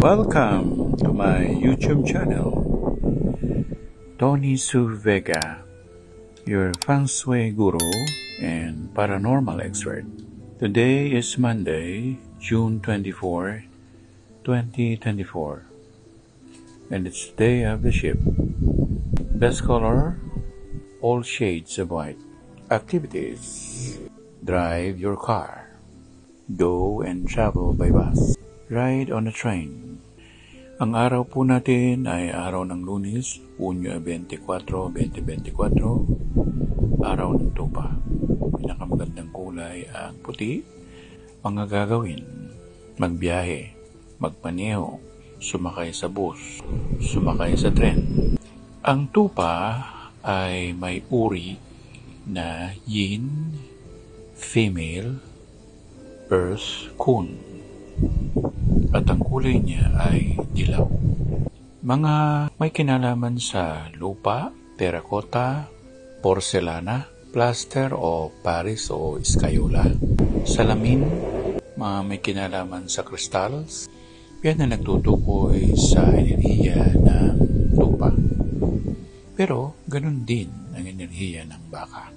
Welcome to my YouTube channel, Tony Su Vega, your feng shui guru and paranormal expert. Today is Monday, June 24, 2024, and it's the day of the ship. Best color, all shades of white. Activities: drive your car, go and travel by bus, ride on a train. Ang araw po natin ay araw ng Lunes, Hunyo 24, 2024, araw ng tupa. Pinakamagandang kulay ang puti. Mga gagawin: magbiyahe, magpaneho, sumakay sa bus, sumakay sa tren. Ang tupa ay may uri na yin, female, earth, kun. At ang kulay niya ay dilaw. Mga may kinalaman sa lupa, terracotta, porcelana, plaster o Paris o Escayola, salamin, mga may kinalaman sa crystals. Yan na nagtutukoy sa enerhiya ng lupa. Pero ganun din ang enerhiya ng baka.